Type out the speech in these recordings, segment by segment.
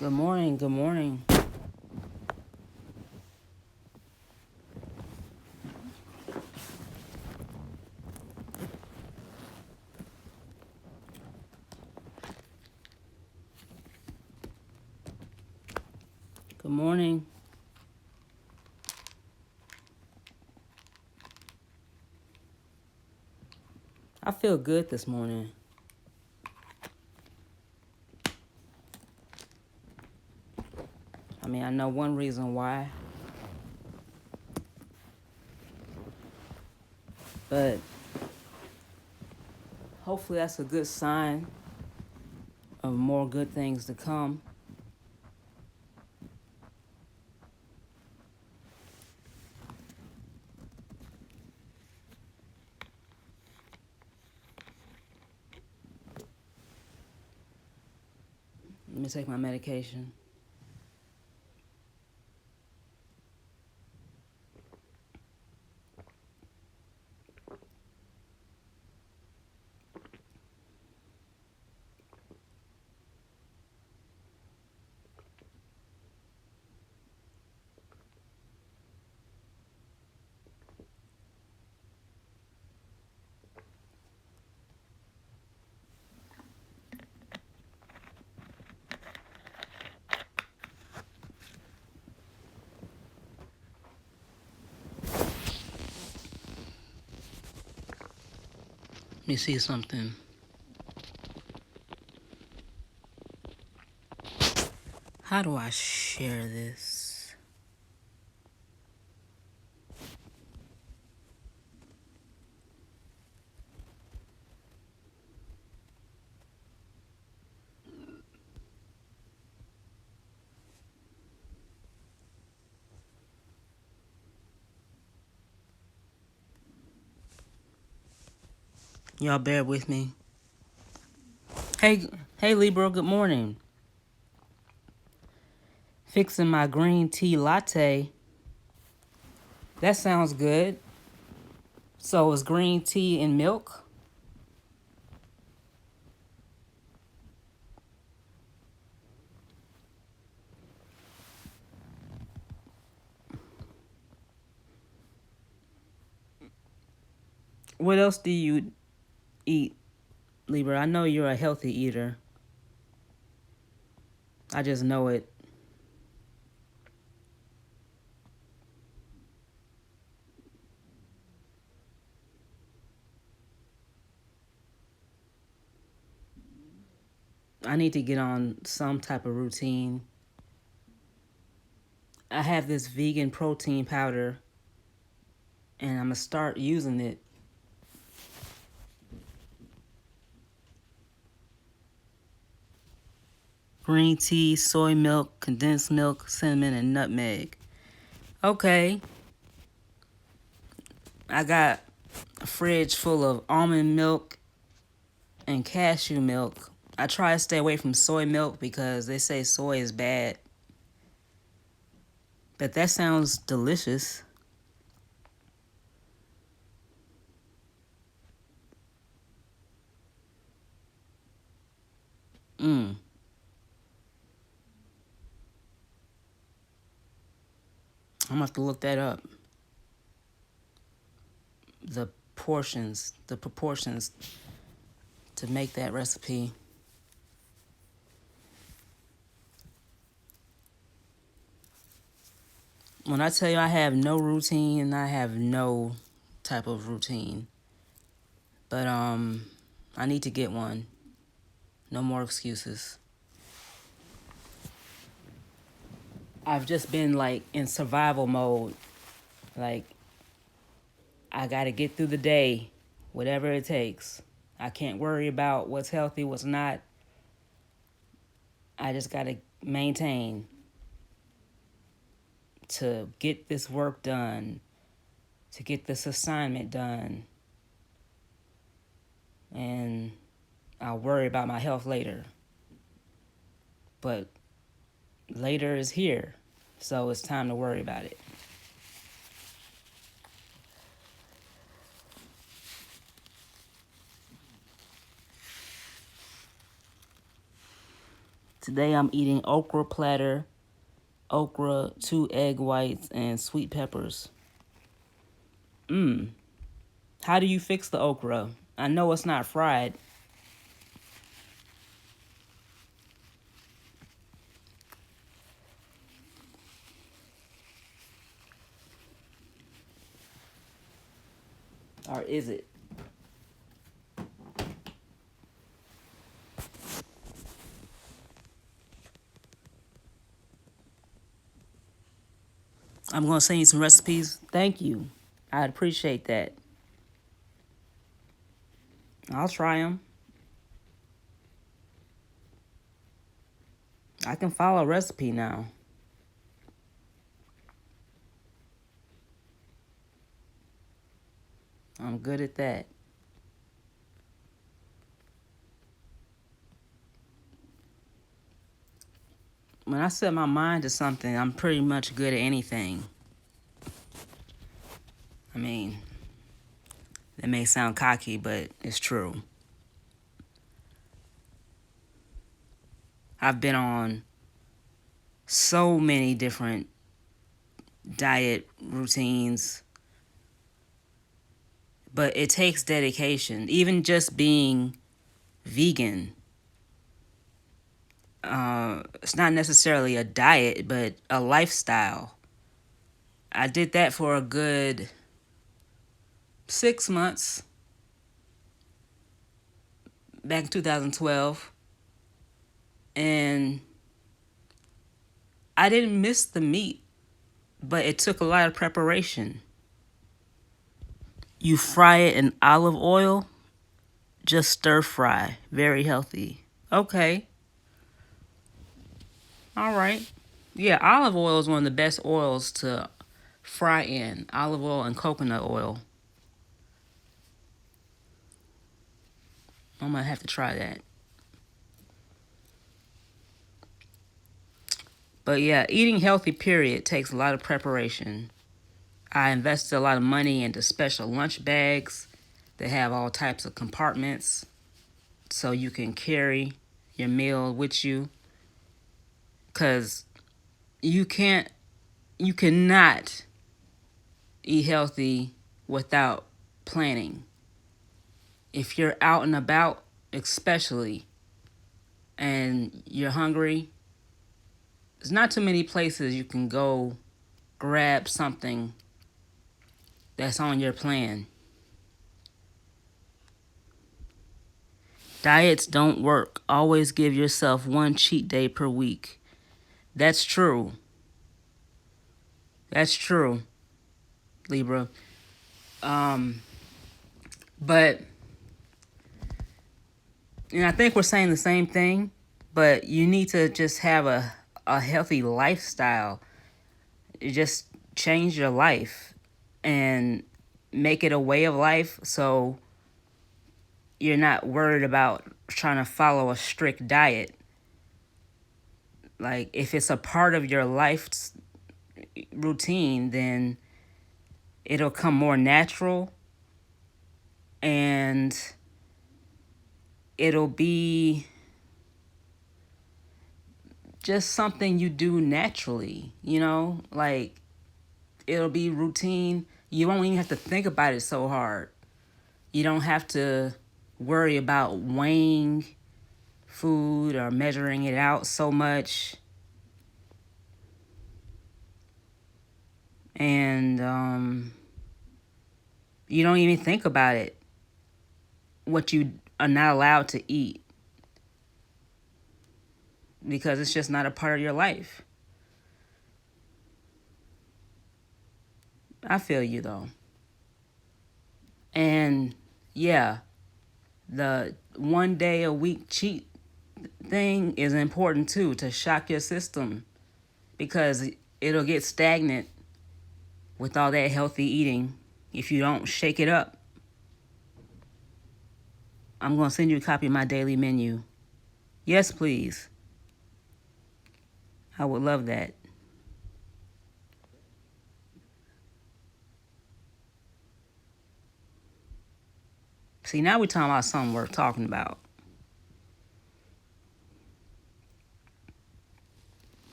Good morning. Good morning. Good morning. I feel good this morning. I mean, I know one reason why, but hopefully that's a good sign of more good things to come. Let me take my medication. Let me see something. How do I share this? Y'all bear with me. Hey Libra, good morning. Fixing my green tea latte. That sounds good. So is green tea and milk? What else do you eat, Libra? I know you're a healthy eater. I just know it. I need to get on some type of routine. I have this vegan protein powder, and I'm going to start using it. Green tea, soy milk, condensed milk, cinnamon, and nutmeg. Okay. I got a fridge full of almond milk and cashew milk. I try to stay away from soy milk because they say soy is bad. But that sounds delicious. I'm going to have to look that up. The proportions to make that recipe. When I tell you I have no routine, I have no type of routine. But I need to get one. No more excuses. I've just been like in survival mode. Like I got to get through the day, whatever it takes. I can't worry about what's healthy, what's not. I just got to maintain to get this work done, to get this assignment done. And I'll worry about my health later. But later is here, so it's time to worry about it. Today I'm eating okra platter, okra, 2 egg whites, and sweet peppers. How do you fix the okra? I know it's not fried. Or is it? I'm going to send you some recipes. Thank you. I'd appreciate that. I'll try them. I can follow a recipe now. I'm good at that. When I set my mind to something, I'm pretty much good at anything. I mean, it may sound cocky, but it's true. I've been on so many different diet routines, but it takes dedication. Even just being vegan, it's not necessarily a diet, but a lifestyle. I did that for a good 6 months back in 2012, and I didn't miss the meat, but it took a lot of preparation. You fry it in olive oil, just stir fry, very healthy. Okay, all right. Yeah, olive oil is one of the best oils to fry in. Olive oil and coconut oil. I'm gonna have to try that. But yeah, eating healthy, period, takes a lot of preparation. I invested a lot of money into special lunch bags that have all types of compartments so you can carry your meal with you. Because you cannot eat healthy without planning. If you're out and about, especially, and you're hungry, there's not too many places you can go grab something that's on your plan. Diets don't work. Always give yourself one cheat day per week. That's true. That's true, Libra. But I think we're saying the same thing, but you need to just have a healthy lifestyle. You just change your life and make it a way of life so you're not worried about trying to follow a strict diet. Like, if it's a part of your life's routine, then it'll come more natural and it'll be just something you do naturally, like it'll be routine. You won't even have to think about it so hard. You don't have to worry about weighing food or measuring it out so much. And you don't even think about it, what you are not allowed to eat, because it's just not a part of your life. I feel you though. And yeah, the 1 day a week cheat thing is important too, to shock your system, because it'll get stagnant with all that healthy eating if you don't shake it up. I'm going to send you a copy of my daily menu. Yes, please. I would love that. See, now we're talking about something worth talking about.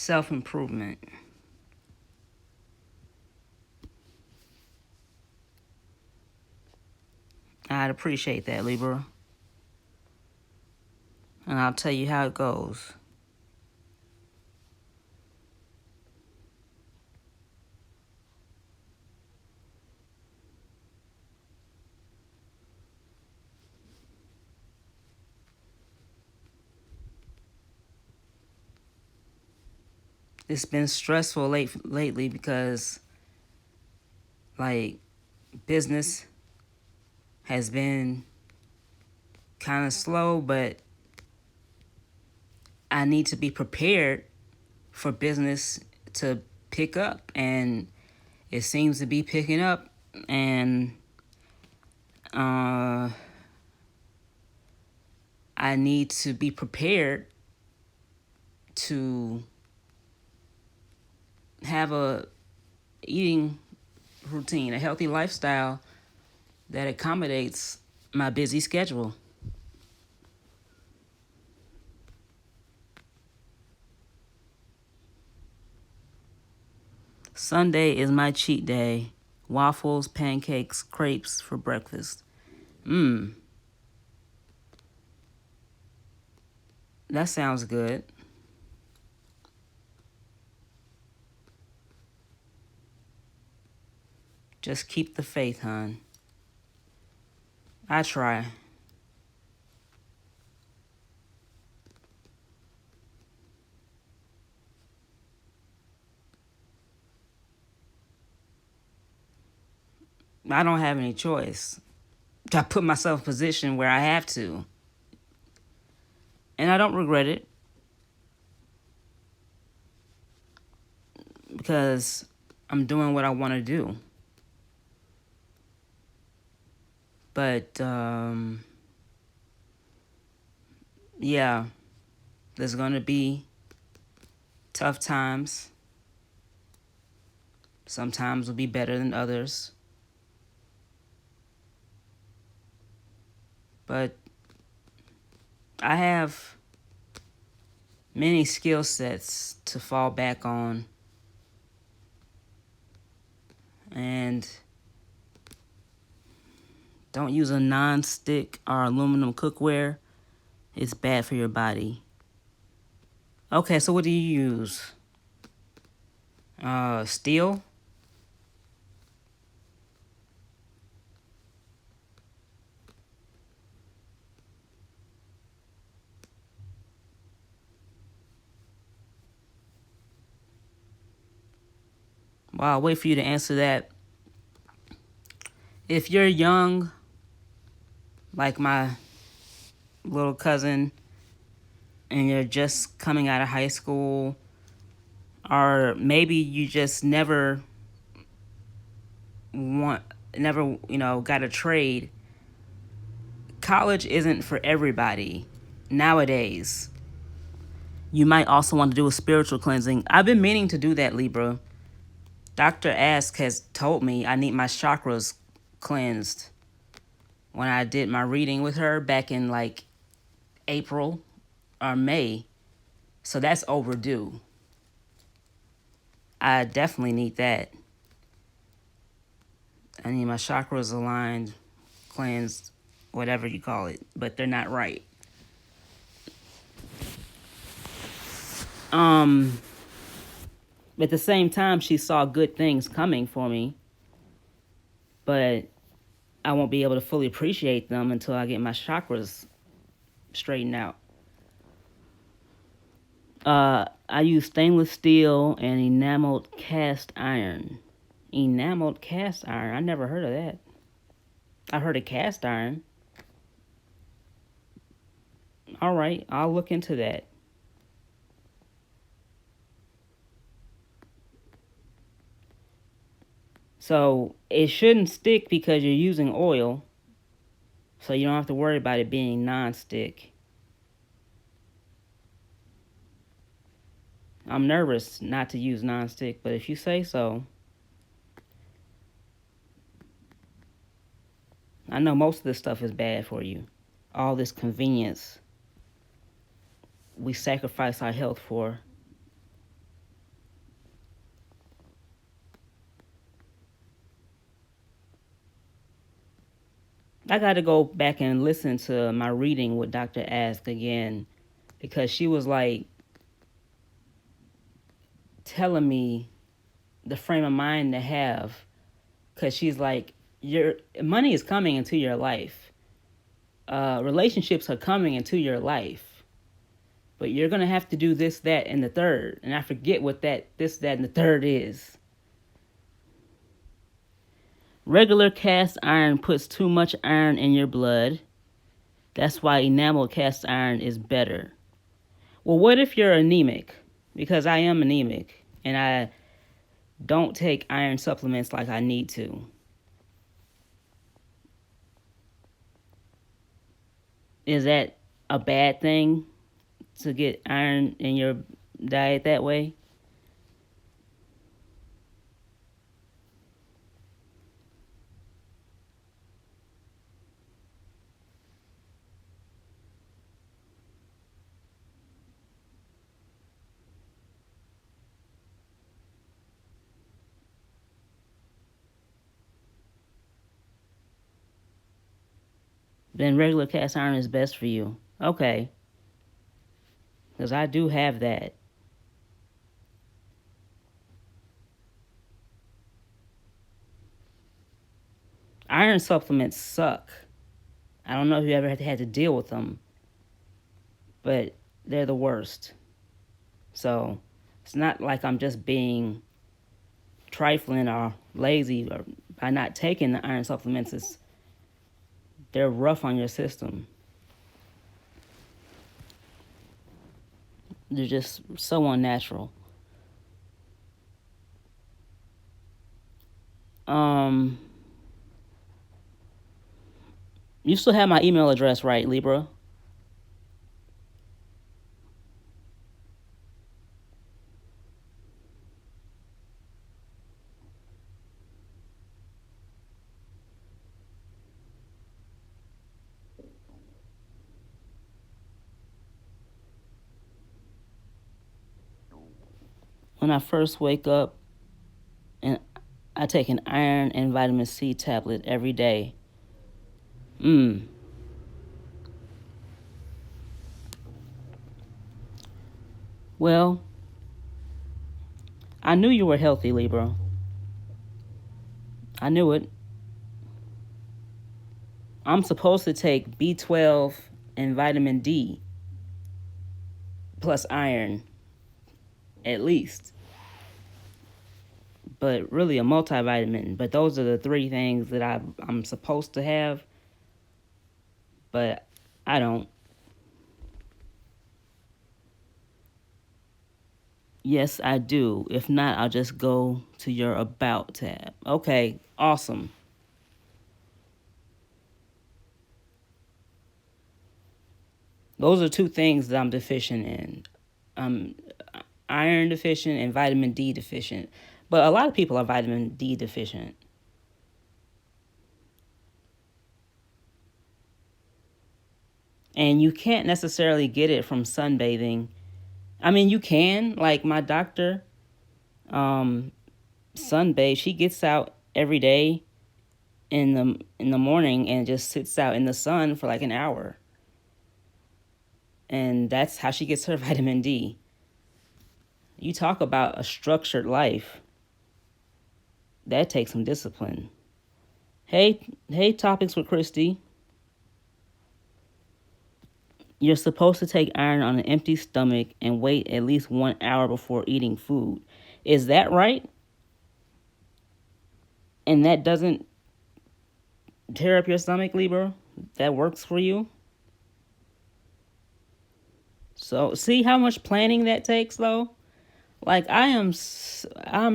self-improvement. I'd appreciate that, Libra. And I'll tell you how it goes. It's been stressful lately because, like, business has been kind of slow, but I need to be prepared for business to pick up, and it seems to be picking up, and I need to be prepared to have a eating routine, a healthy lifestyle that accommodates my busy schedule. Sunday is my cheat day. Waffles, pancakes, crepes for breakfast. That sounds good. Just keep the faith, hon. I try. I don't have any choice. I put myself in a position where I have to. And I don't regret it because I'm doing what I want to do. But, yeah, there's going to be tough times. Sometimes will be better than others. But I have many skill sets to fall back on. And don't use a non-stick or aluminum cookware. It's bad for your body. Okay, so what do you use? Steel? Well, I'll wait for you to answer that. If you're young, like my little cousin, and you're just coming out of high school, or maybe you just never, got a trade, college isn't for everybody nowadays. You might also want to do a spiritual cleansing. I've been meaning to do that, Libra. Dr. Ask has told me I need my chakras cleansed. When I did my reading with her back in like April or May. So that's overdue. I definitely need that. I need my chakras aligned, cleansed, whatever you call it, but they're not right. At the same time, she saw good things coming for me, but I won't be able to fully appreciate them until I get my chakras straightened out. I use stainless steel and enameled cast iron. Enameled cast iron? I never heard of that. I heard of cast iron. All right, I'll look into that. So it shouldn't stick because you're using oil. So you don't have to worry about it being non-stick. I'm nervous not to use non-stick, but if you say so. I know most of this stuff is bad for you. All this convenience we sacrifice our health for. I got to go back and listen to my reading with Dr. Ask again, because she was like telling me the frame of mind to have, because she's like, your money is coming into your life. Relationships are coming into your life, but you're going to have to do this, that, and the third. And I forget what this, that, and the third is. Regular cast iron puts too much iron in your blood. That's why enamel cast iron is better. Well, what if you're anemic? Because I am anemic and I don't take iron supplements like I need to. Is that a bad thing to get iron in your diet that way? Then regular cast iron is best for you. Okay, because I do have that. Iron supplements suck. I don't know if you ever had to deal with them, but they're the worst. So it's not like I'm just being trifling or lazy or by not taking the iron supplements. They're rough on your system. They're just so unnatural. Um, you still have my email address, right, Libra? When I first wake up, and I take an iron and vitamin C tablet every day. Well, I knew you were healthy, Libra. I knew it. I'm supposed to take B12 and vitamin D plus iron, at least. But really a multivitamin. But those are the three things that I'm supposed to have. But I don't. Yes, I do. If not, I'll just go to your About tab. Okay, awesome. Those are two things that I'm deficient in. I'm iron deficient and vitamin D deficient. But a lot of people are vitamin D deficient. And you can't necessarily get it from sunbathing. I mean, you can. Like my doctor, sunbathe. She gets out every day in the morning and just sits out in the sun for like an hour. And that's how she gets her vitamin D. You talk about a structured life. That takes some discipline. Hey, Topics with Christy. You're supposed to take iron on an empty stomach and wait at least 1 hour before eating food. Is that right? And that doesn't tear up your stomach, Libra? That works for you? So, see how much planning that takes, though? Like, I'm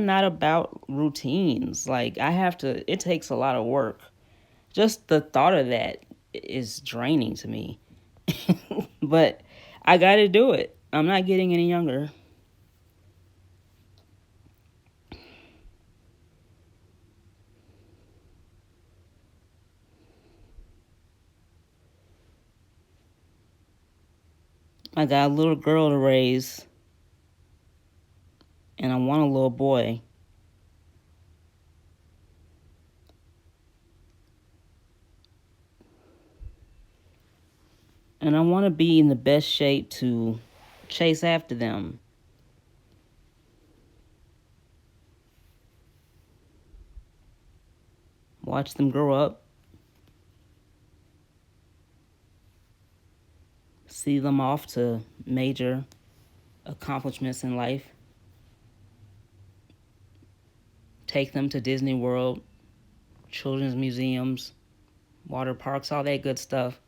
not about routines. Like, it takes a lot of work. Just the thought of that is draining to me. But I gotta do it. I'm not getting any younger. I got a little girl to raise, and I want a little boy. And I want to be in the best shape to chase after them. Watch them grow up. See them off to major accomplishments in life. Take them to Disney World, children's museums, water parks, all that good stuff.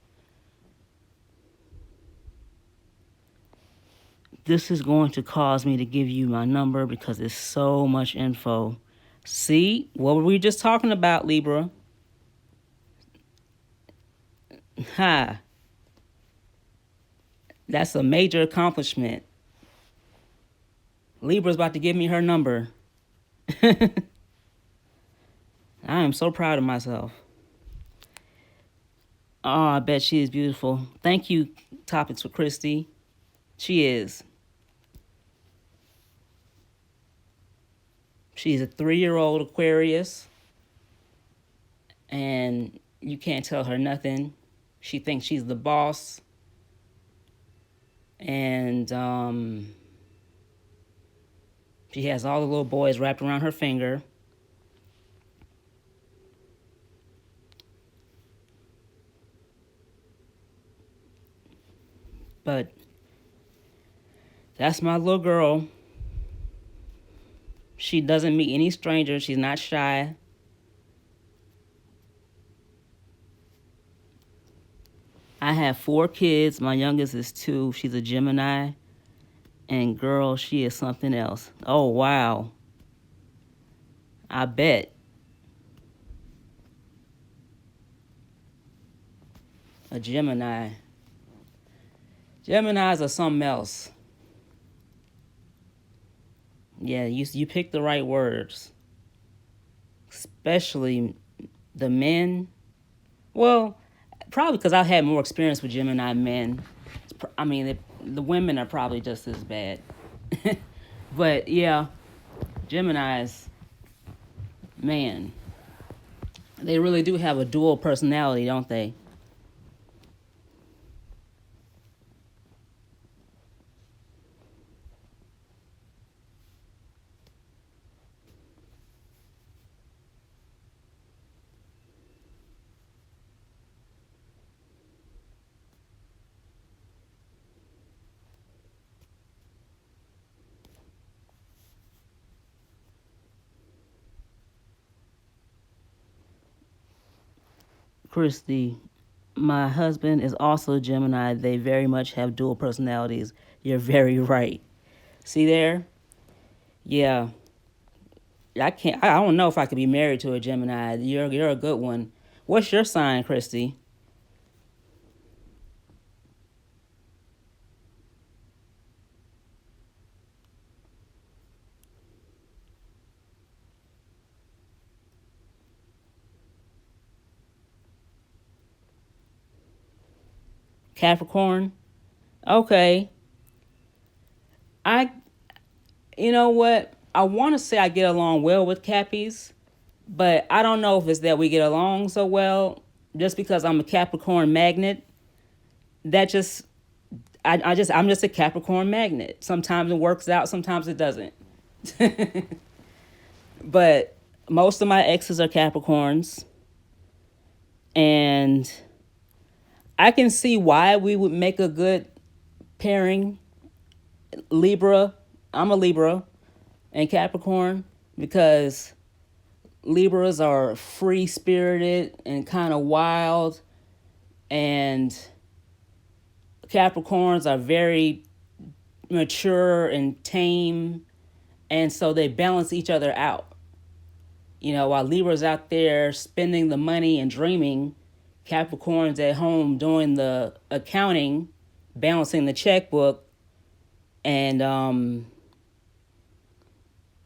This is going to cause me to give you my number because it's so much info. See, what were we just talking about, Libra? Ha. That's a major accomplishment. Libra's about to give me her number. I am so proud of myself. Oh, I bet she is beautiful. Thank you, Topics for Christy. She is. She's a 3-year-old Aquarius. And you can't tell her nothing. She thinks she's the boss. And she has all the little boys wrapped around her finger. But that's my little girl. She doesn't meet any strangers. She's not shy. I have 4 kids. My youngest is 2. She's a Gemini. And girl, she is something else. Oh, wow. I bet. A Gemini. Geminis are something else. Yeah, you picked the right words. Especially the men. Well, probably because I've had more experience with Gemini men. I mean, the women are probably just as bad. But yeah, Geminis, man, they really do have a dual personality, don't they? Christy, my husband is also a Gemini. They very much have dual personalities. You're very right. See there? Yeah. I can't. I don't know if I could be married to a Gemini. You're a good one. What's your sign, Christy? Capricorn? Okay. I you know what? I want to say I get along well with Cappies, but I don't know if it's that we get along so well just because I'm a Capricorn magnet. That just I'm just a Capricorn magnet. Sometimes it works out, sometimes it doesn't. But most of my exes are Capricorns, and I can see why we would make a good pairing. Libra, I'm a Libra, and Capricorn, because Libras are free spirited and kind of wild, and Capricorns are very mature and tame, and so they balance each other out. While Libra's out there spending the money and dreaming, Capricorn's at home doing the accounting, balancing the checkbook, and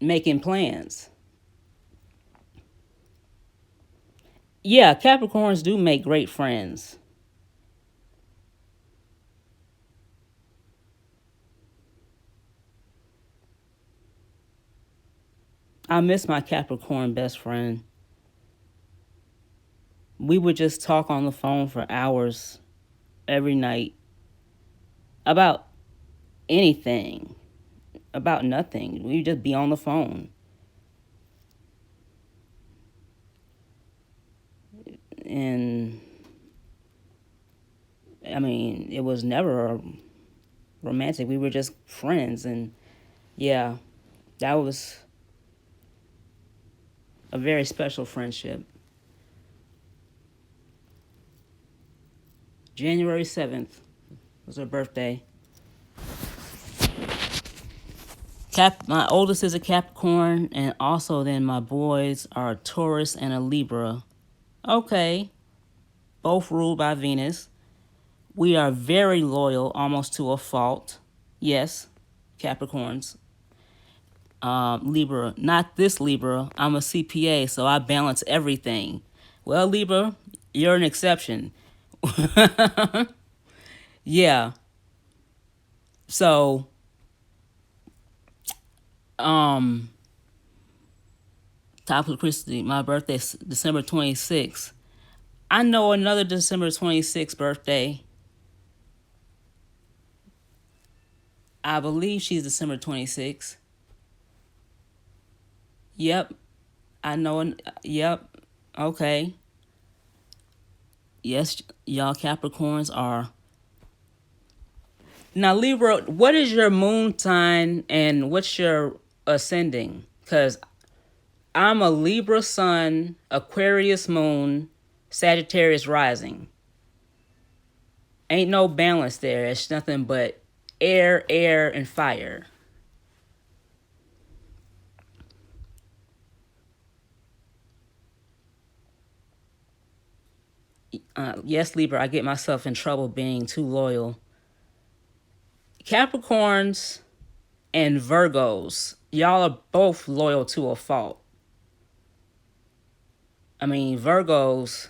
making plans. Yeah, Capricorns do make great friends. I miss my Capricorn best friend. We would just talk on the phone for hours. every night about anything, about nothing. We just be on the phone. And I mean, it was never romantic. We were just friends. And yeah, that was a very special friendship. January 7th was her birthday. My oldest is a Capricorn, and also then my boys are a Taurus and a Libra. Okay, both ruled by Venus. We are very loyal, almost to a fault. Yes, Capricorns. Libra, not this Libra. I'm a CPA, so I balance everything. Well, Libra, you're an exception. Yeah. So, um, top of Christy, my birthday's December 26th. I know another December 26th birthday. I believe she's December 26th. Yep. I know. Yep. Okay. Yes, y'all Capricorns are. Now, Libra, what is your moon sign and what's your ascending? Because I'm a Libra sun, Aquarius moon, Sagittarius rising. Ain't no balance there. It's nothing but air, air, and fire. Yes, Libra, I get myself in trouble being too loyal. Capricorns and Virgos, y'all are both loyal to a fault. I mean, Virgos,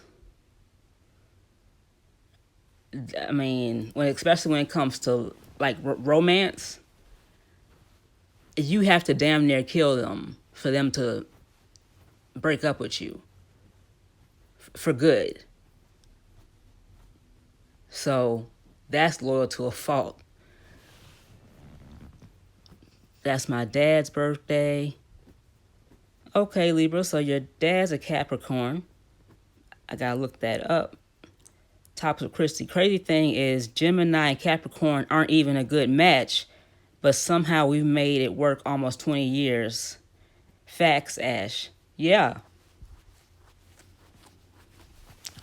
I mean, especially when it comes to like romance, you have to damn near kill them for them to break up with you for good. So that's loyal to a fault. That's my dad's birthday. Okay, Libra, so your dad's a Capricorn. I gotta look that up. Top of Christie. Crazy thing is Gemini and Capricorn aren't even a good match, but somehow we've made it work almost 20 years. Facts, Ash. Yeah.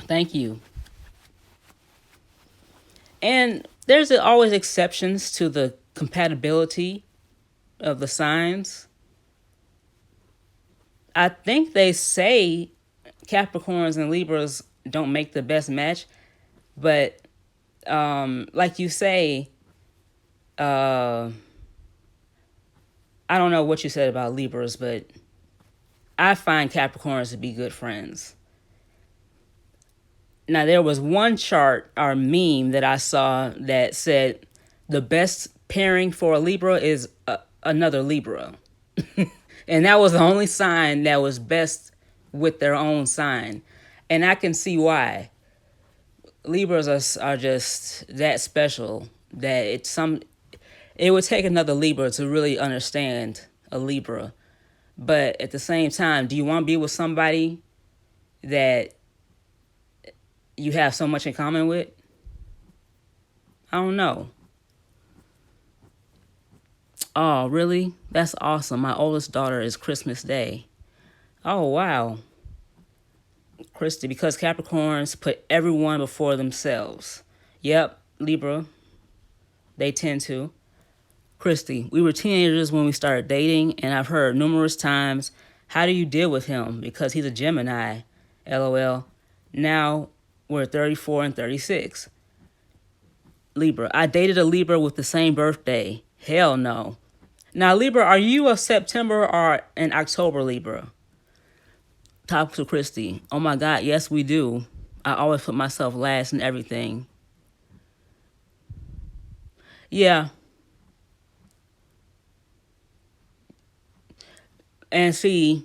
Thank you. And there's always exceptions to the compatibility of the signs. I think they say Capricorns and Libras don't make the best match, but like you say, I don't know what you said about Libras, but I find Capricorns to be good friends. Now, there was one chart or meme that I saw that said the best pairing for a Libra is another Libra. And that was the only sign that was best with their own sign. And I can see why. Libras are just that special that it would take another Libra to really understand a Libra. But at the same time, do you want to be with somebody that you have so much in common with? I don't know. Oh, really? That's awesome. My oldest daughter is Christmas Day. Oh, wow. Christy, because Capricorns put everyone before themselves. Yep, Libra, they tend to. Christy, we were teenagers when we started dating, and I've heard numerous times, how do you deal with him? Because he's a Gemini. LOL. Now we're 34 and 36. Libra, I dated a Libra with the same birthday. Hell no. Now, Libra, are you a September or an October Libra? Talk to Christy. Oh my God, yes, we do. I always put myself last in everything. Yeah. And see,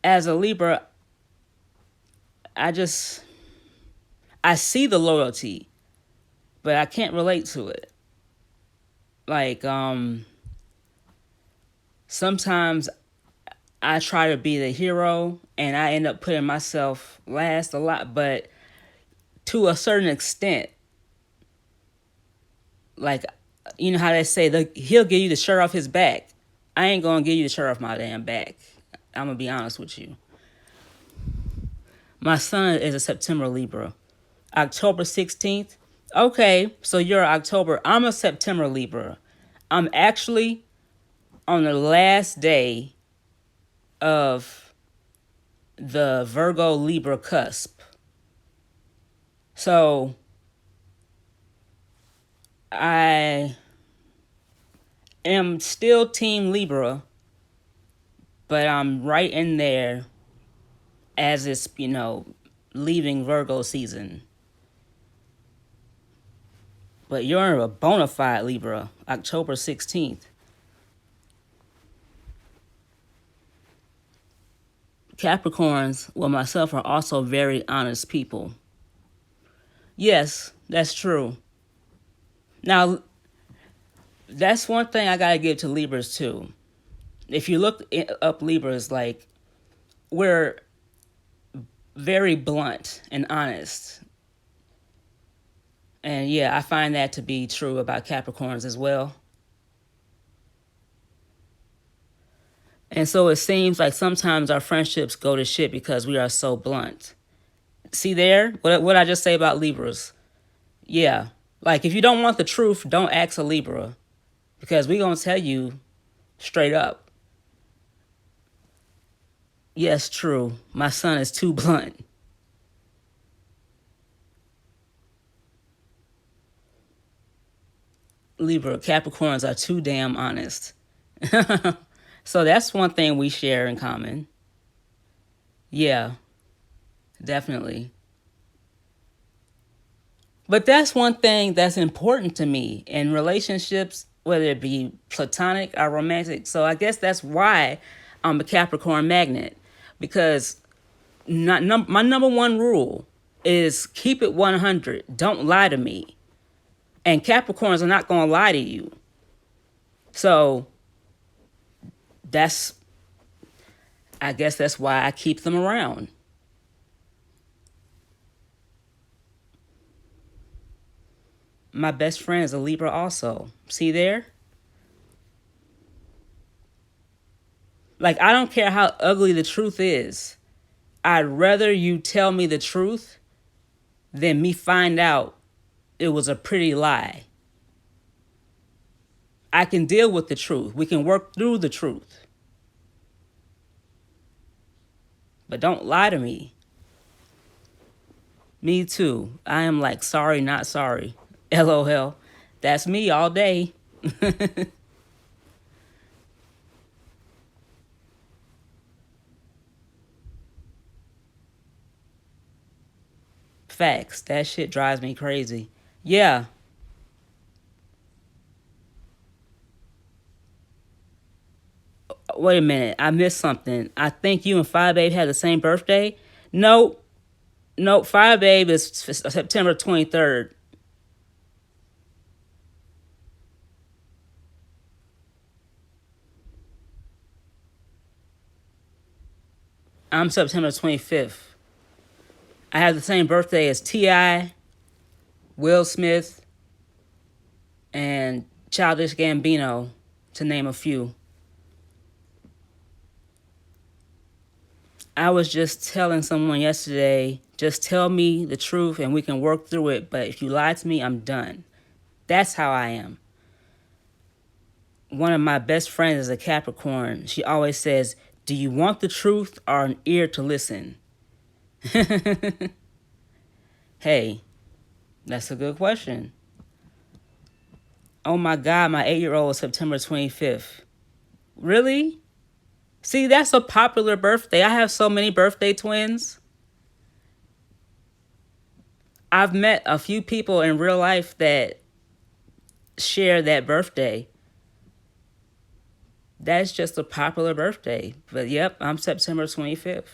as a Libra, I I see the loyalty, but I can't relate to it. Like, sometimes I try to be the hero and I end up putting myself last a lot, but to a certain extent, like, you know how they say, he'll give you the shirt off his back. I ain't gonna give you the shirt off my damn back. I'm gonna be honest with you. My son is a September Libra. October 16th. Okay, so you're October. I'm a September Libra. I'm actually on the last day of the Virgo Libra cusp. So I am still Team Libra, but I'm right in there as it's, leaving Virgo season. But you're a bona fide Libra, October 16th. Capricorns, well, myself, are also very honest people. Yes, that's true. Now, that's one thing I gotta give to Libras too. If you look up Libras, like, we're very blunt and honest. And yeah, I find that to be true about Capricorns as well. And so it seems like sometimes our friendships go to shit because we are so blunt. See there? What I just say about Libras? Yeah. Like, if you don't want the truth, don't ask a Libra. Because we gonna tell you straight up. Yes, true. My son is too blunt. Libra, Capricorns are too damn honest. So that's one thing we share in common. Yeah, definitely. But that's one thing that's important to me in relationships, whether it be platonic or romantic. So I guess that's why I'm a Capricorn magnet. Because my number one rule is keep it 100. Don't lie to me. And Capricorns are not going to lie to you. So I guess that's why I keep them around. My best friend is a Libra also. See there? Like, I don't care how ugly the truth is. I'd rather you tell me the truth than me find out it was a pretty lie. I can deal with the truth. We can work through the truth. But don't lie to me. Me too. I am like sorry, not sorry. LOL. That's me all day. Facts. That shit drives me crazy. Yeah. Wait a minute. I missed something. I think you and Five Babe had the same birthday. Nope. Nope. Five Babe is September 23rd. I'm September 25th. I have the same birthday as T.I., Will Smith, and Childish Gambino, to name a few. I was just telling someone yesterday, just tell me the truth and we can work through it. But if you lie to me, I'm done. That's how I am. One of my best friends is a Capricorn. She always says, do you want the truth or an ear to listen? Hey, that's a good question. Oh my God, my 8-year-old is September 25th. Really? See, that's a popular birthday. I have so many birthday twins. I've met a few people in real life that share that birthday. That's just a popular birthday. But yep, I'm September 25th.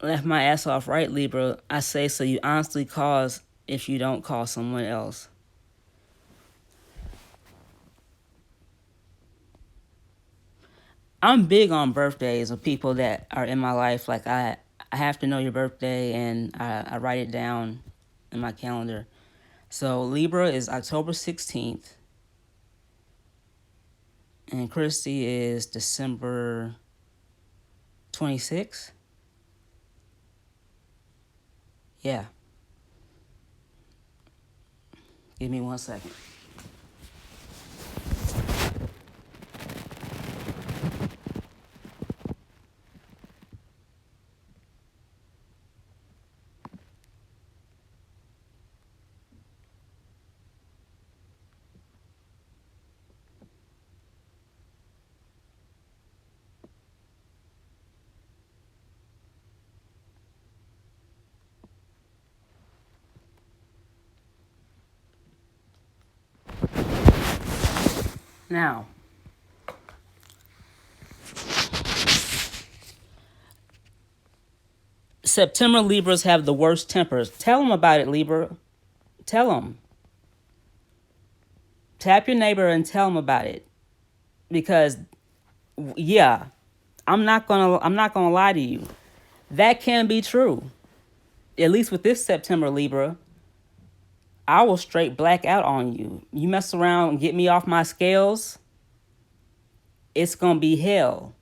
left my ass off right, Libra. I say so you honestly cause if you don't call someone else. I'm big on birthdays of people that are in my life. Like I have to know your birthday, and I write it down in my calendar. So Libra is October 16th, and Christy is December 26th. Yeah. Give me 1 second. Now, September Libras have the worst tempers. Tell them about it, Libra. Tell them. Tap your neighbor and tell them about it. Because, yeah, I'm not gonna lie to you. That can be true. At least with this September Libra, I will straight black out on you. You mess around and get me off my scales, it's gonna be hell.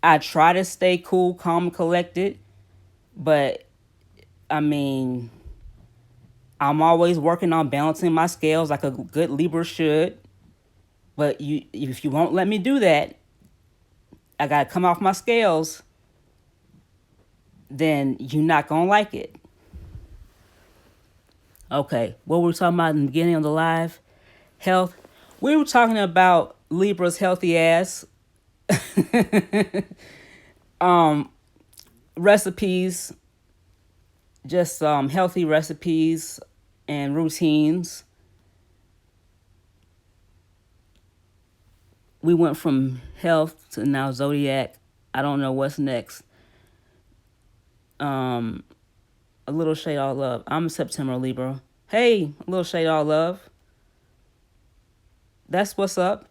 I try to stay cool, calm, and collected, but I mean, I'm always working on balancing my scales like a good Libra should. But if you won't let me do that, I gotta come off my scales. Then you're not gonna like it. Okay, what were we talking about in the beginning of the live? Health. We were talking about Libra's healthy ass. Recipes, just healthy recipes and routines. We went from health to now Zodiac. I don't know what's next. A little shade all love. I'm a September Libra. Hey, a little shade all love. That's what's up.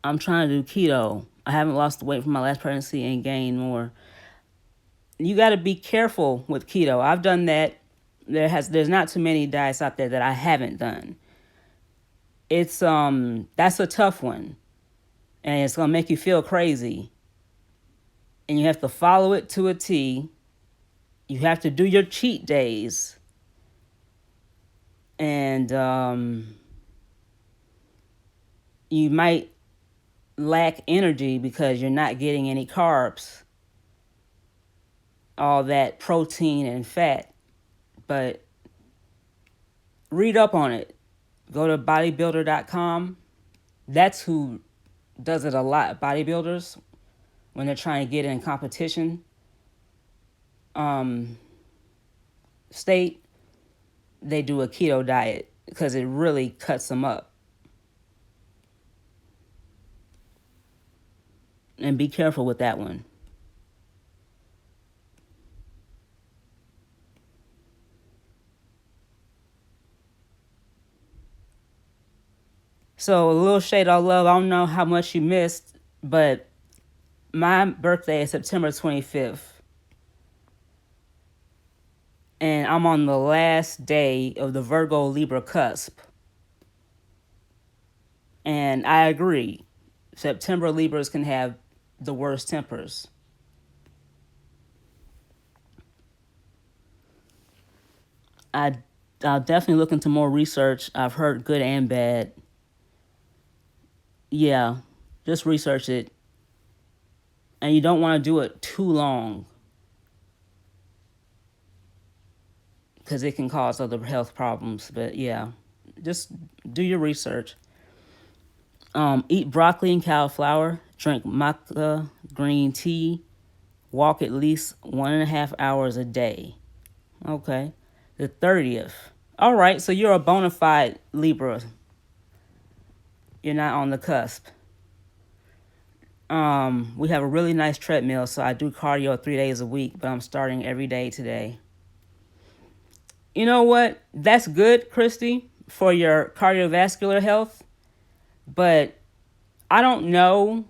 I'm trying to do keto. I haven't lost the weight from my last pregnancy and gained more. You got to be careful with keto. I've done that. There's not too many diets out there that I haven't done. It's that's a tough one, and it's gonna make you feel crazy. And you have to follow it to a T. You have to do your cheat days, and you might lack energy because you're not getting any carbs, all that protein and fat. But read up on it. Go to bodybuilder.com. That's who does it a lot. Bodybuilders, when they're trying to get in competition state, they do a keto diet because it really cuts them up. And be careful with that one. So a little shade of love. I don't know how much you missed, but my birthday is September 25th. And I'm on the last day of the Virgo Libra cusp. And I agree. September Libras can have the worst tempers. I'll definitely look into more research. I've heard good and bad. Yeah, just research it. And you don't want to do it too long, because it can cause other health problems. But yeah, just do your research. Eat broccoli and cauliflower. Drink maca green tea. Walk at least 1.5 hours a day. Okay. The 30th. All right, so you're a bona fide Libra. You're not on the cusp. We have a really nice treadmill, so I do cardio 3 days a week, but I'm starting every day today. You know what? That's good, Christy, for your cardiovascular health, but I don't know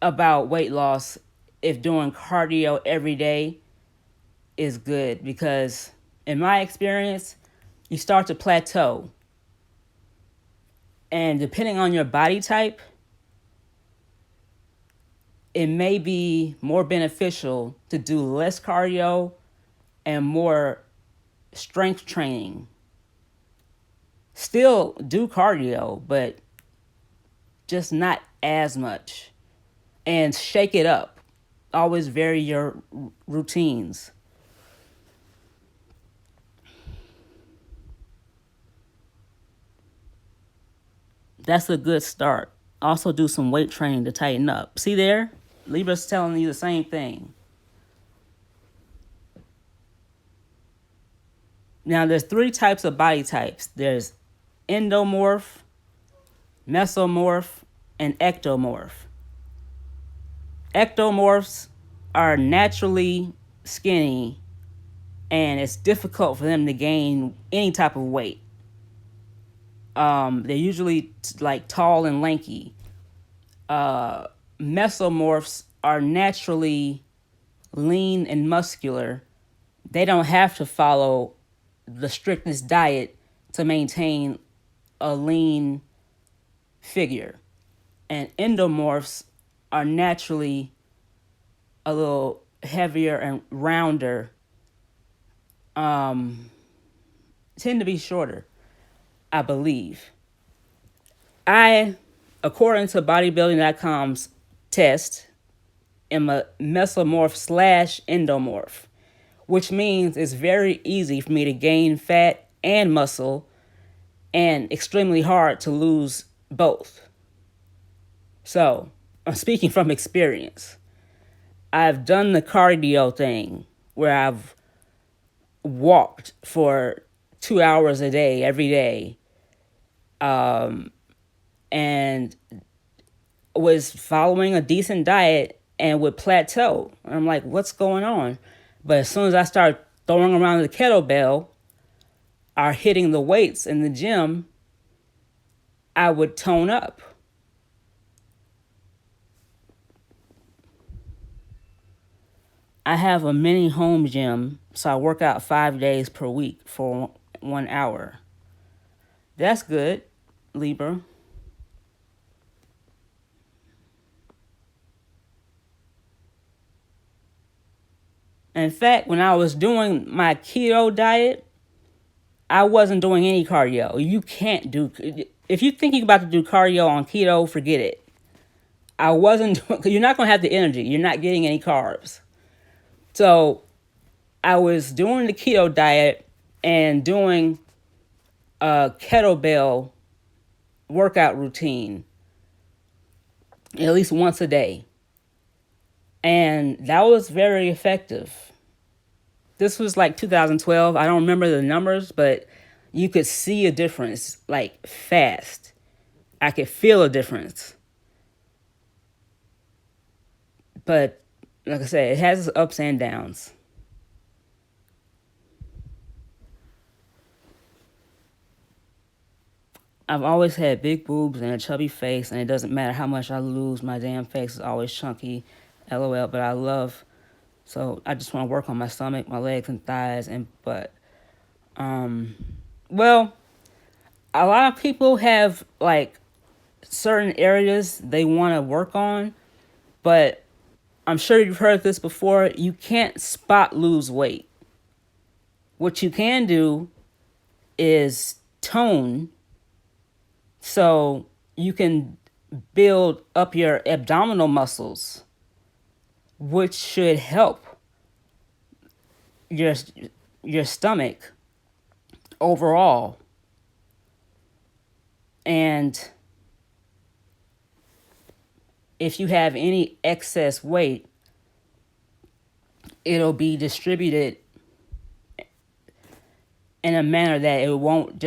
about weight loss if doing cardio every day is good, because in my experience, you start to plateau. And depending on your body type, it may be more beneficial to do less cardio and more strength training. Still do cardio, but just not as much. And shake it up. Always vary your routines. That's a good start. Also do some weight training to tighten up. See there? Libra's telling you the same thing. Now, there's 3 types of body types. There's endomorph, mesomorph, and ectomorph. Ectomorphs are naturally skinny, and it's difficult for them to gain any type of weight. They're usually like tall and lanky. Mesomorphs are naturally lean and muscular. They don't have to follow the strictest diet to maintain a lean figure. And endomorphs are naturally a little heavier and rounder, tend to be shorter, I believe. According to bodybuilding.com's test, am a mesomorph / endomorph, which means it's very easy for me to gain fat and muscle and extremely hard to lose both. So, I'm speaking from experience. I've done the cardio thing where I've walked for 2 hours a day, every day, and was following a decent diet and would plateau. I'm like, what's going on? But as soon as I start throwing around the kettlebell or hitting the weights in the gym, I would tone up. I have a mini home gym, so I work out 5 days per week for 1 hour. That's good, Libra. In fact, when I was doing my keto diet, I wasn't doing any cardio. You can't do, if you're thinking about to do cardio on keto, forget it. I wasn't doing, you're not going to have the energy. You're not getting any carbs. So I was doing the keto diet and doing a kettlebell workout routine at least once a day. And that was very effective. This was like 2012. I don't remember the numbers, but you could see a difference like fast. I could feel a difference. But like I said, it has its ups and downs. I've always had big boobs and a chubby face, and it doesn't matter how much I lose, my damn face is always chunky, LOL, but I love, so I just want to work on my stomach, my legs and thighs and butt. Well, a lot of people have like certain areas they want to work on, but I'm sure you've heard this before. You can't spot lose weight. What you can do is tone, so you can build up your abdominal muscles, which should help your stomach overall. And if you have any excess weight, it'll be distributed in a manner that it won't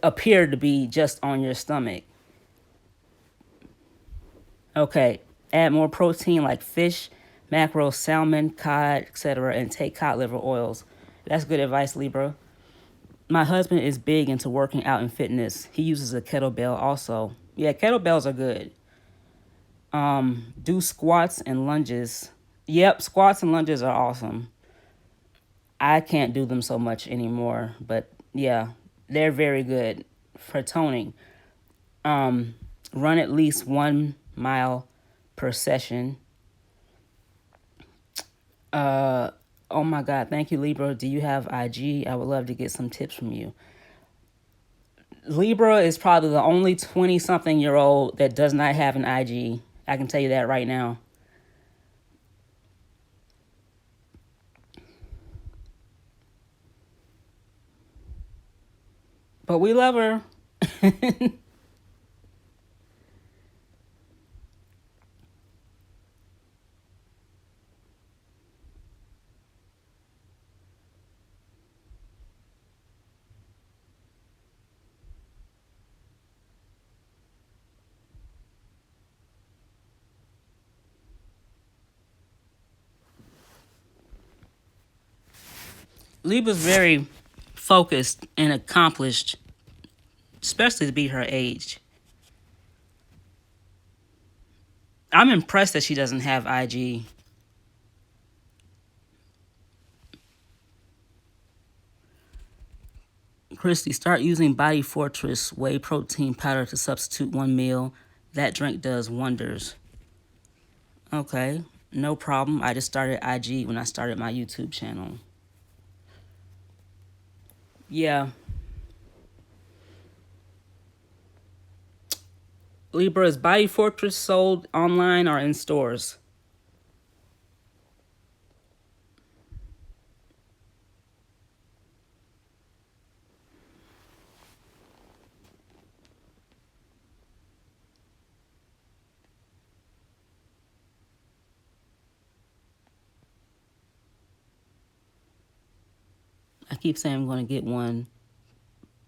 appear to be just on your stomach. Okay, add more protein like fish, mackerel, salmon, cod, etc., and take cod liver oils. That's good advice, Libra. My husband is big into working out and fitness. He uses a kettlebell also. Yeah, kettlebells are good. Do squats and lunges. Yep, squats and lunges are awesome. I can't do them so much anymore, but yeah, they're very good for toning. Run at least 1 mile per session. Oh my God, thank you, Libra. Do you have IG? I would love to get some tips from you. Libra is probably the only 20-something-year-old that does not have an IG. I can tell you that right now. But we love her. Libra's very focused and accomplished, especially to be her age. I'm impressed that she doesn't have IG. Christy, start using Body Fortress whey protein powder to substitute one meal. That drink does wonders. Okay, no problem. I just started IG when I started my YouTube channel. Yeah. Libra, is Body Fortress sold online or in stores? I keep saying I'm going to get one,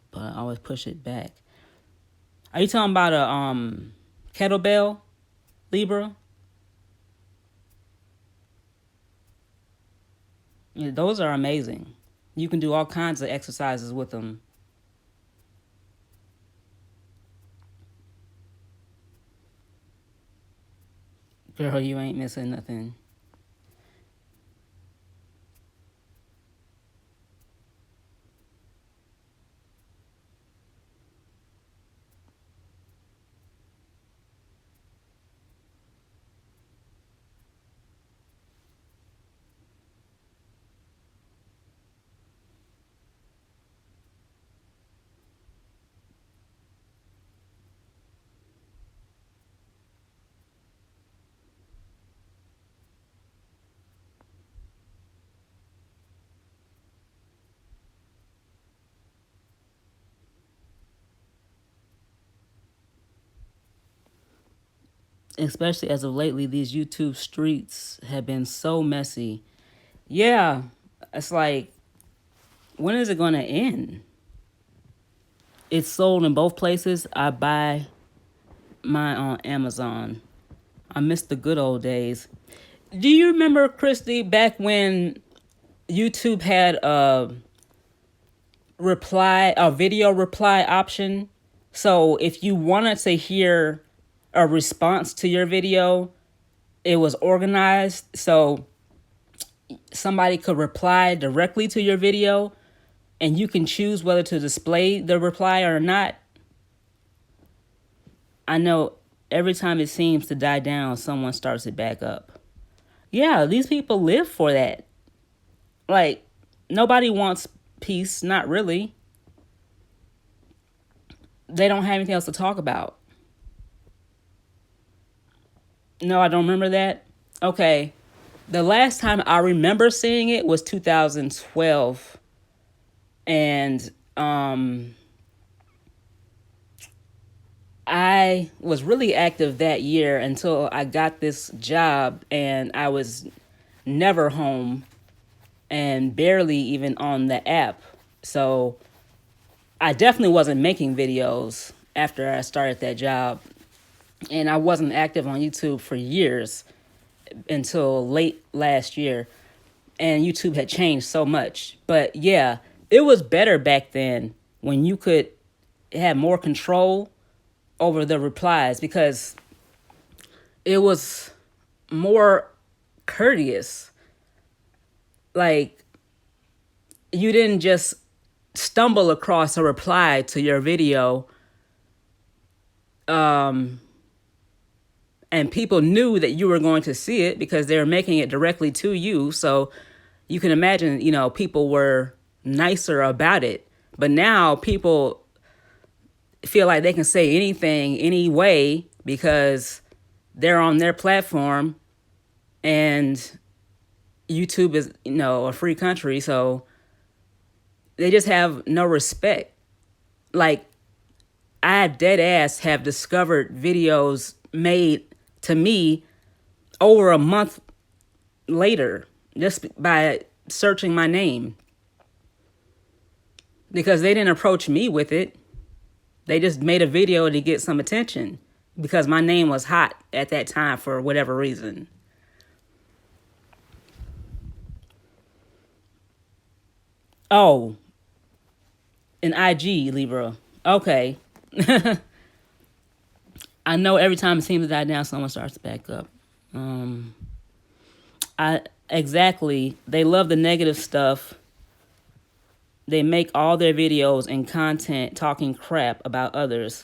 but I always push it back. Are you talking about a kettlebell, Libra? Yeah, those are amazing. You can do all kinds of exercises with them. Girl, you ain't missing nothing. Especially as of lately, these YouTube streets have been so messy. Yeah, it's like, when is it going to end? It's sold in both places. I buy mine on Amazon. I miss the good old days. Do you remember, Christy, back when YouTube had a video reply option? So if you wanted to hear a response to your video, it was organized so somebody could reply directly to your video and you can choose whether to display the reply or not. I know every time it seems to die down, someone starts it back up. Yeah, these people live for that. Like, nobody wants peace, not really. They don't have anything else to talk about. No, I don't remember that. Okay. The last time I remember seeing it was 2012. And I was really active that year until I got this job and I was never home and barely even on the app. So I definitely wasn't making videos after I started that job. And I wasn't active on YouTube for years until late last year. And YouTube had changed so much. But yeah, it was better back then when you could have more control over the replies because it was more courteous. Like, you didn't just stumble across a reply to your video, and people knew that you were going to see it because they were making it directly to you. So you can imagine, people were nicer about it. But now people feel like they can say anything anyway because they're on their platform, and YouTube is, a free country. So they just have no respect. Like, I dead ass have discovered videos made to me over a month later just by searching my name, because they didn't approach me with it. They just made a video to get some attention because my name was hot at that time for whatever reason. Oh, an IG, Libra. Okay. I know every time it seems to die down, someone starts to back up. I exactly. They love the negative stuff. They make all their videos and content talking crap about others.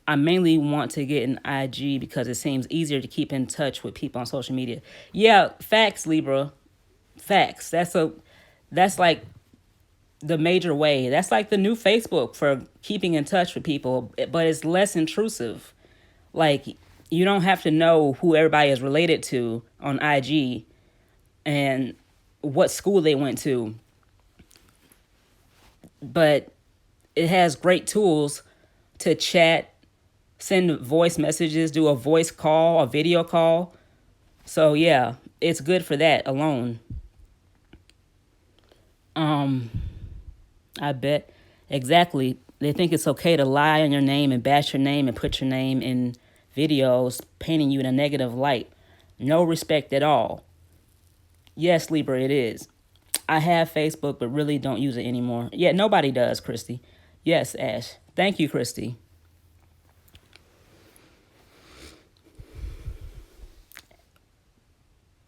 I mainly want to get an IG because it seems easier to keep in touch with people on social media. Yeah, facts, Libra. Facts. That's like the major way. That's like the new Facebook for keeping in touch with people, but it's less intrusive. Like, you don't have to know who everybody is related to on IG and what school they went to. But it has great tools to chat, send voice messages, do a voice call, a video call. So yeah, it's good for that alone. I bet. Exactly. They think it's okay to lie on your name and bash your name and put your name in videos painting you in a negative light. No respect at all. Yes, Libra, it is. I have Facebook, but really don't use it anymore. Yeah, nobody does, Christy. Yes, Ash. Thank you, Christy.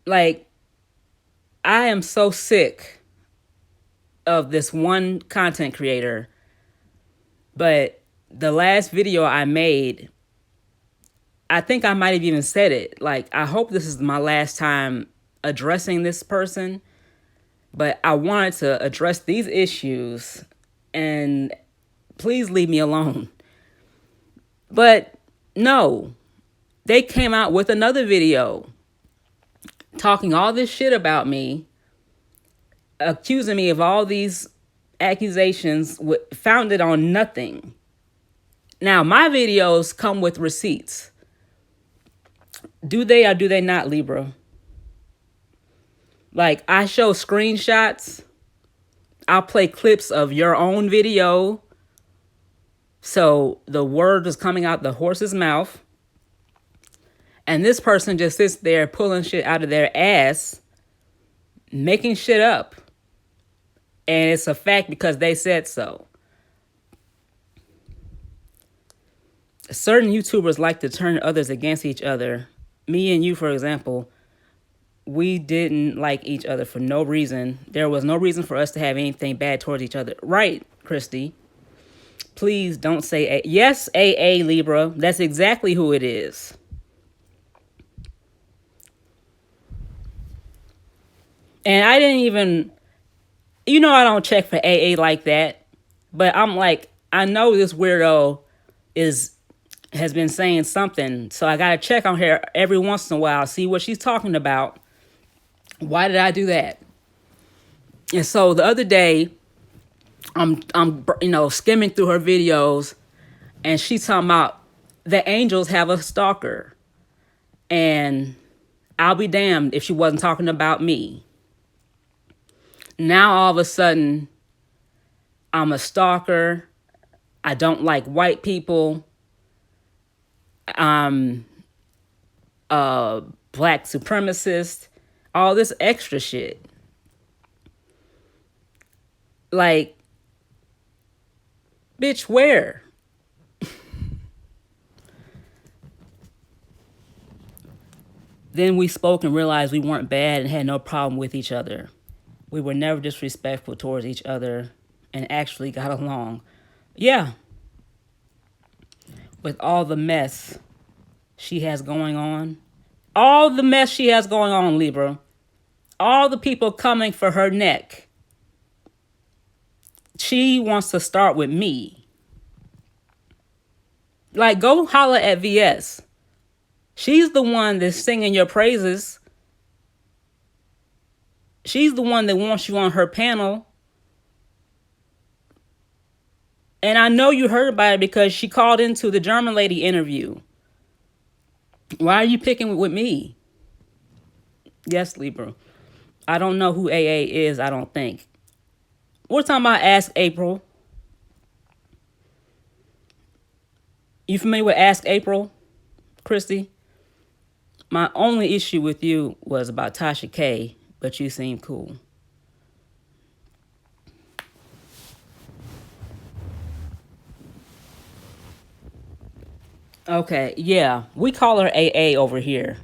Like, I am so sick of this one content creator, but the last video I made, I think I might have even said it. Like, I hope this is my last time addressing this person, but I wanted to address these issues and please leave me alone. But no, they came out with another video talking all this shit about me, accusing me of all these accusations founded on nothing. Now, my videos come with receipts. Do they or do they not, Libra? Like, I show screenshots. I'll play clips of your own video. So the word is coming out the horse's mouth. And this person just sits there pulling shit out of their ass, making shit up. And it's a fact because they said so. Certain YouTubers like to turn others against each other. Me and you, for example, we didn't like each other for no reason. There was no reason for us to have anything bad towards each other. Right, Christy? Please don't say yes, AA Libra. That's exactly who it is. And I didn't even, I don't check for AA like that. But I'm like, I know this weirdo has been saying something. So I got to check on her every once in a while, see what she's talking about. Why did I do that? And so the other day, I'm skimming through her videos, and she's talking about the angels have a stalker. And I'll be damned if she wasn't talking about me. Now all of a sudden, I'm a stalker. I don't like white people. I'm a black supremacist, all this extra shit. Like, bitch, where? Then we spoke and realized we weren't bad and had no problem with each other. We were never disrespectful towards each other and actually got along. Yeah, with all the mess she has going on. All the mess she has going on, Libra. All the people coming for her neck. She wants to start with me. Like, go holler at VS. She's the one that's singing your praises. She's the one that wants you on her panel. And I know you heard about it because she called into the German lady interview. Why are you picking with me? Yes, Libra. I don't know who AA is, I don't think. We're talking about Ask April. You familiar with Ask April, Christy? My only issue with you was about Tasha K, but you seem cool. Okay, yeah. We call her AA over here.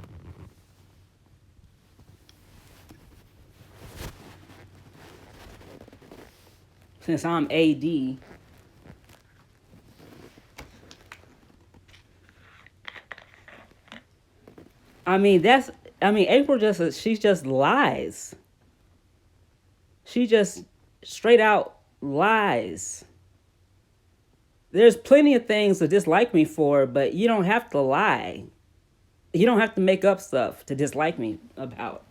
Since I'm AD. April she just lies. She just straight out lies. There's plenty of things to dislike me for, but you don't have to lie. You don't have to make up stuff to dislike me about.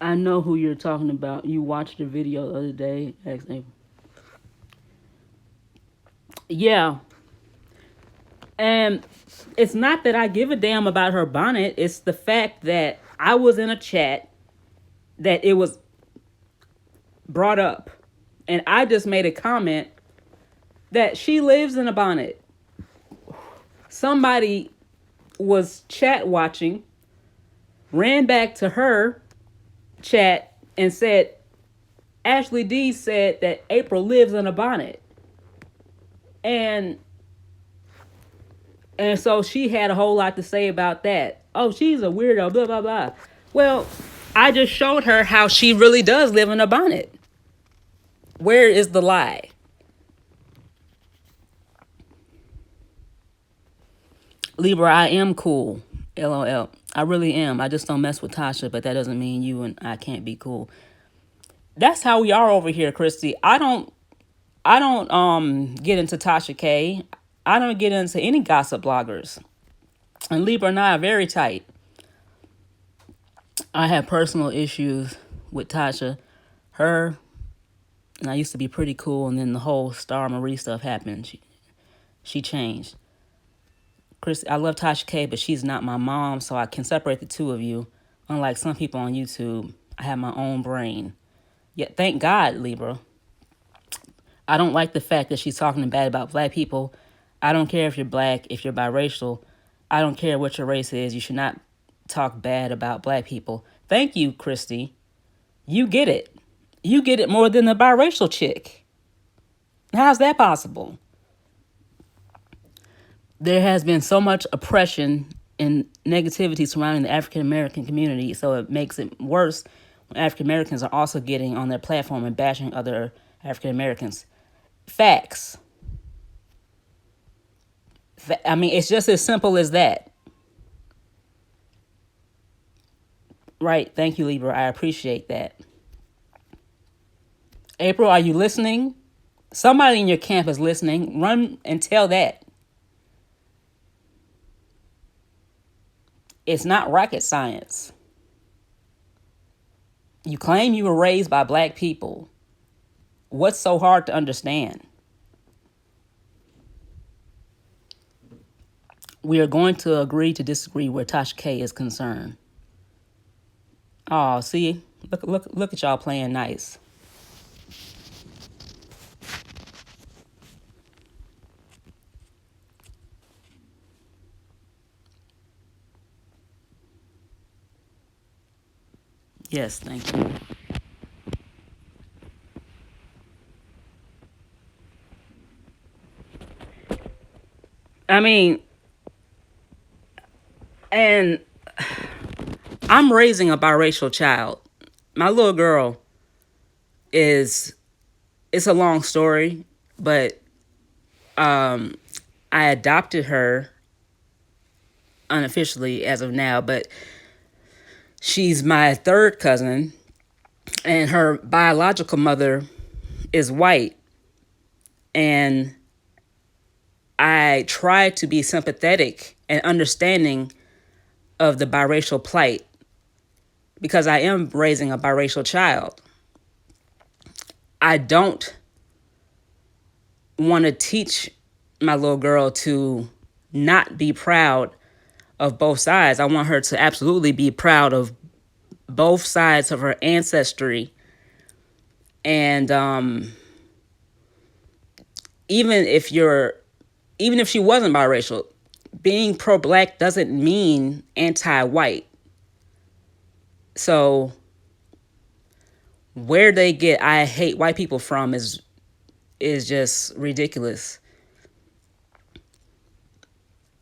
I know who you're talking about. You watched the video the other day. Yeah. And it's not that I give a damn about her bonnet. It's the fact that I was in a chat that it was brought up. And I just made a comment that she lives in a bonnet. Somebody was chat watching, ran back to her chat and said, Ashley D said that April lives in a bonnet. And so she had a whole lot to say about that. Oh, she's a weirdo, blah, blah, blah. Well, I just showed her how she really does live in a bonnet. Where is the lie? Libra, I am cool. LOL. I really am. I just don't mess with Tasha, but that doesn't mean you and I can't be cool. That's how we are over here, Christy. I don't get into Tasha K. I don't get into any gossip bloggers. And Libra and I are very tight. I have personal issues with Tasha. Her and I used to be pretty cool, and then the whole Star Marie stuff happened. She changed. Chris, I love Tasha K, but she's not my mom, so I can separate the two of you. Unlike some people on YouTube, I have my own brain. Yet, thank God, Libra. I don't like the fact that she's talking bad about black people. I don't care if you're black, if you're biracial. I don't care what your race is. You should not talk bad about black people. Thank you, Christy. You get it. You get it more than the biracial chick. How's that possible? There has been so much oppression and negativity surrounding the African American community, so it makes it worse when African Americans are also getting on their platform and bashing other African Americans. Facts. It's just as simple as that. Right. Thank you, Libra. I appreciate that. April, are you listening? Somebody in your camp is listening. Run and tell that. It's not rocket science. You claim you were raised by black people. What's so hard to understand? We are going to agree to disagree where Tasha K is concerned. Oh, see, look at y'all playing nice. Yes, thank you. I mean, and I'm raising a biracial child. My little girl is, it's a long story, but I adopted her unofficially as of now, but she's my third cousin, and her biological mother is white. And I try to be sympathetic and understanding of the biracial plight because I am raising a biracial child. I don't want to teach my little girl to not be proud of both sides. I want her to absolutely be proud of both sides of her ancestry. And even if she wasn't biracial, being pro-black doesn't mean anti-white. So where they get "I hate white people" from is just ridiculous.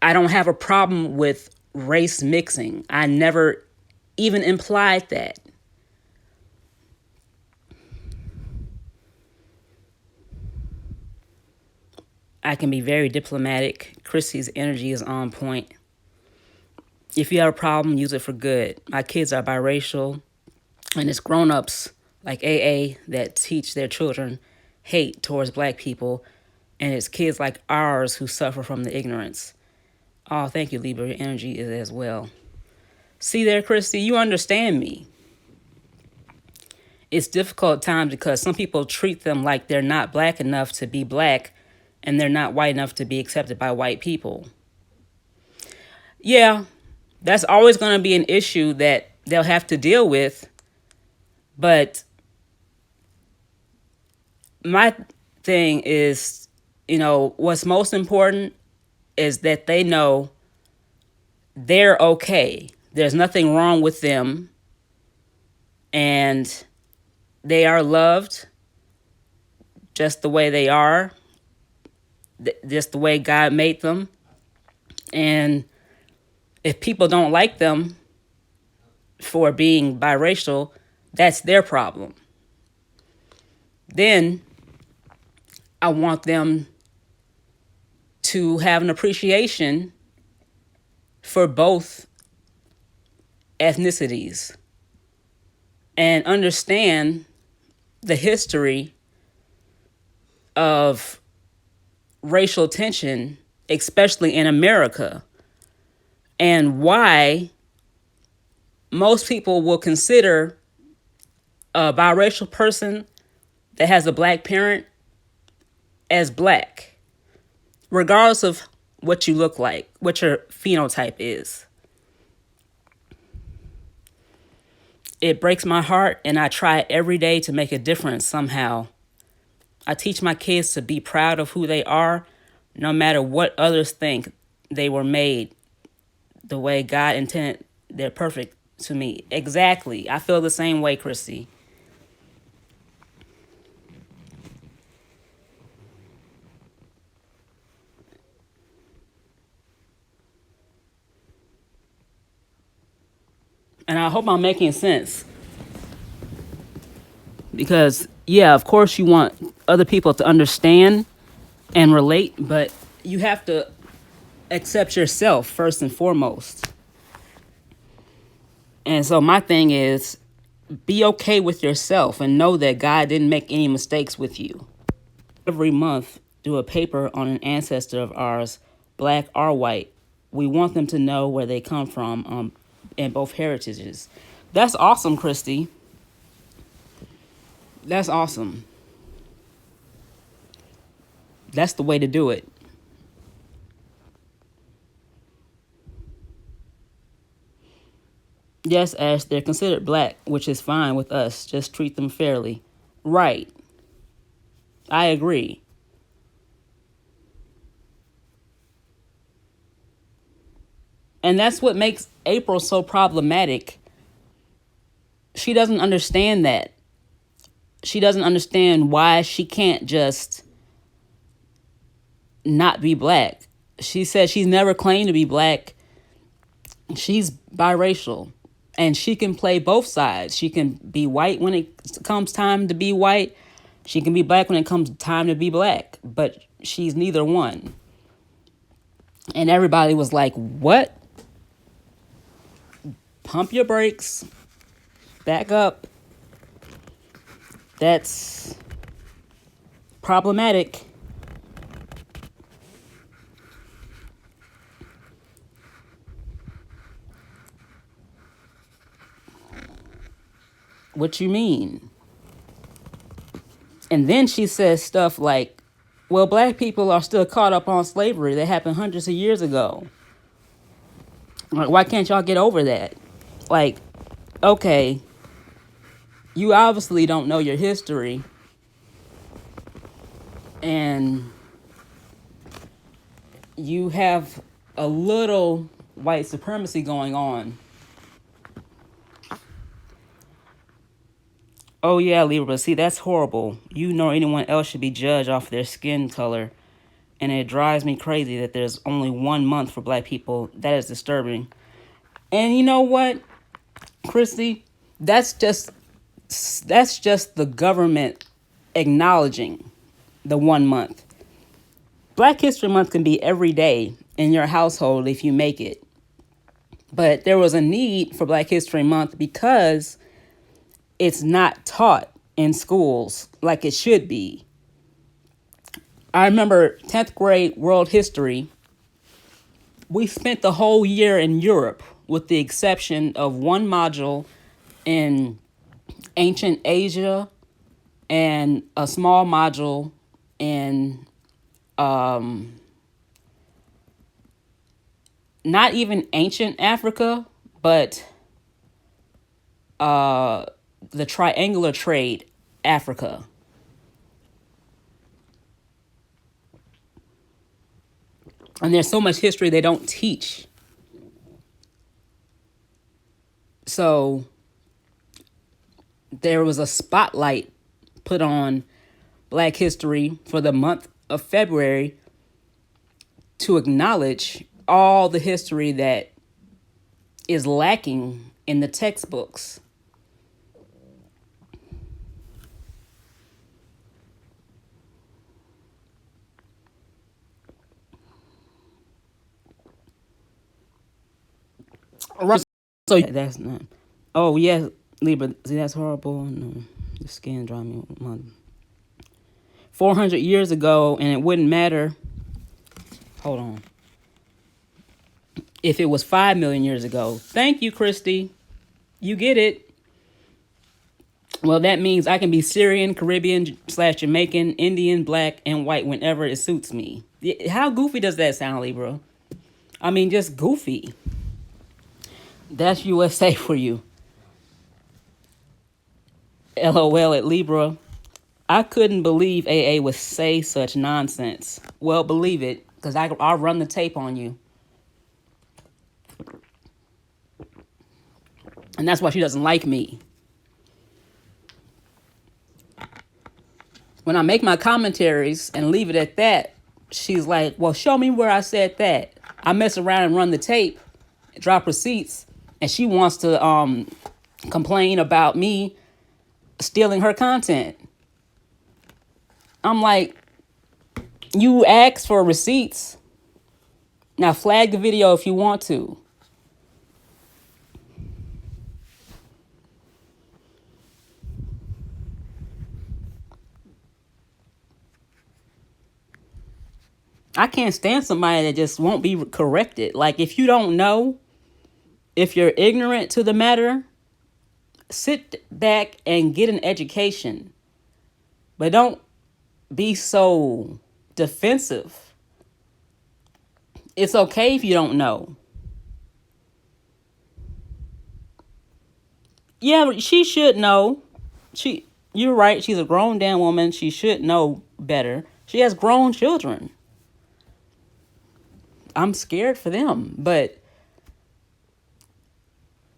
I don't have a problem with race mixing. I never even implied that. I can be very diplomatic. Chrissy's energy is on point. If you have a problem, use it for good. My kids are biracial, and it's grown-ups like AA that teach their children hate towards black people, and it's kids like ours who suffer from the ignorance. Oh, thank you, Libra. Your energy is as well. See there, Christy, you understand me. It's difficult at times because some people treat them like they're not black enough to be black, and they're not white enough to be accepted by white people. Yeah, that's always going to be an issue that they'll have to deal with. But my thing is, what's most important is that they know they're okay. There's nothing wrong with them. And they are loved just the way they are, just the way God made them. And if people don't like them for being biracial, that's their problem. Then I want them to have an appreciation for both ethnicities and understand the history of racial tension, especially in America, and why most people will consider a biracial person that has a black parent as black, regardless of what you look like, what your phenotype is. It breaks my heart, and I try every day to make a difference somehow. I teach my kids to be proud of who they are, no matter what others think. They were made the way God intended. They're perfect to me. Exactly. I feel the same way, Chrissy. And I hope I'm making sense. Because, yeah, of course you want other people to understand and relate, but you have to accept yourself first and foremost. And so my thing is, be okay with yourself and know that God didn't make any mistakes with you. Every month, do a paper on an ancestor of ours, black or white. We want them to know where they come from in both heritages. That's awesome, Christy. That's awesome. That's the way to do it. Yes, Ash, they're considered black, which is fine with us. Just treat them fairly. Right. I agree. And that's what makes April so problematic. She doesn't understand that. She doesn't understand why she can't just not be black. She says she's never claimed to be black. She's biracial. And she can play both sides. She can be white when it comes time to be white. She can be black when it comes time to be black. But she's neither one. And everybody was like, what? Pump your brakes. Back up. That's problematic. What you mean? And then she says stuff like, well, black people are still caught up on slavery that happened hundreds of years ago. Like, why can't y'all get over that? Like, okay, you obviously don't know your history. And you have a little white supremacy going on. Oh yeah, Libra, see, that's horrible. You nor anyone else should be judged off their skin color. And it drives me crazy that there's only 1 month for black people. That is disturbing. And you know what, Christy? That's just the government acknowledging the 1 month. Black History Month can be every day in your household if you make it. But there was a need for Black History Month because it's not taught in schools like it should be. I remember 10th grade world history. We spent the whole year in Europe with the exception of one module in ancient Asia and a small module in not even ancient Africa, but the triangular trade Africa. And there's so much history they don't teach. So there was a spotlight put on Black history for the month of February to acknowledge all the history that is lacking in the textbooks. Right. So that's not. Oh yeah, Libra. See, that's horrible. No, the skin drive me. 400 years ago, and it wouldn't matter. Hold on. If it was 5 million years ago. Thank you, Christy. You get it. Well, that means I can be Syrian, Caribbean / Jamaican, Indian, black, and white whenever it suits me. How goofy does that sound, Libra? I mean, just goofy. That's USA for you. LOL at Libra. I couldn't believe AA would say such nonsense. Well, believe it, because I'll run the tape on you. And that's why she doesn't like me. When I make my commentaries and leave it at that, she's like, well, show me where I said that. I mess around and run the tape, drop receipts, and she wants to complain about me stealing her content. I'm like, you asked for receipts. Now flag the video if you want to. I can't stand somebody that just won't be corrected. Like, if you don't know, if you're ignorant to the matter, sit back and get an education. But don't be so defensive. It's okay if you don't know. Yeah, she should know. You're right. She's a grown damn woman. She should know better. She has grown children. I'm scared for them, but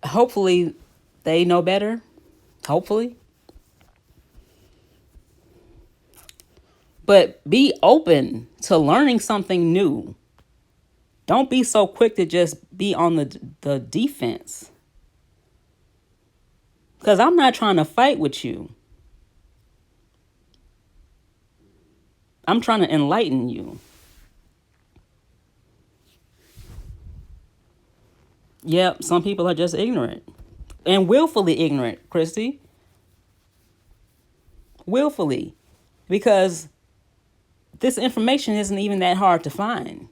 hopefully they know better. Hopefully. But be open to learning something new. Don't be so quick to just be on the defense. Because I'm not trying to fight with you. I'm trying to enlighten you. Yep, some people are just ignorant. And willfully ignorant, Christy. Willfully. Because this information isn't even that hard to find.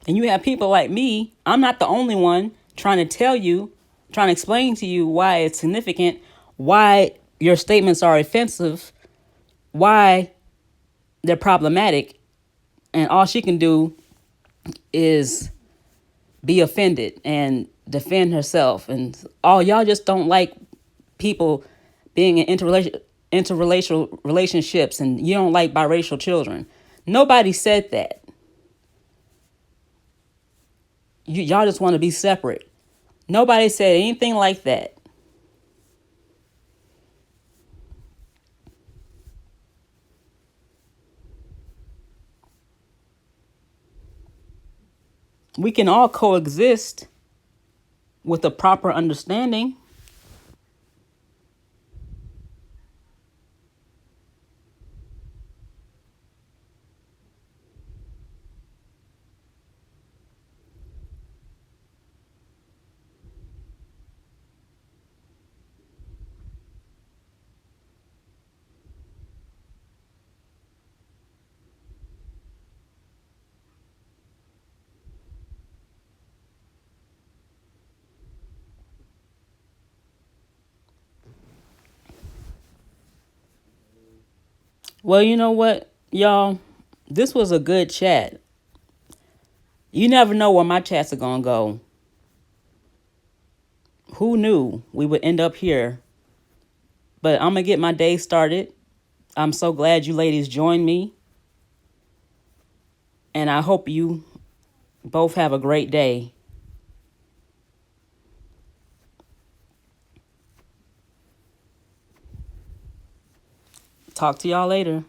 And you have people like me. I'm not the only one trying to tell you, trying to explain to you why it's significant, why your statements are offensive, why they're problematic. And all she can do is be offended and defend herself. And y'all just don't like people being in interracial relationships, and you don't like biracial children. Nobody said that. Y'all just want to be separate. Nobody said anything like that. We can all coexist with a proper understanding. Well, you know what, y'all? This was a good chat. You never know where my chats are going to go. Who knew we would end up here? But I'm going to get my day started. I'm so glad you ladies joined me. And I hope you both have a great day. Talk to y'all later.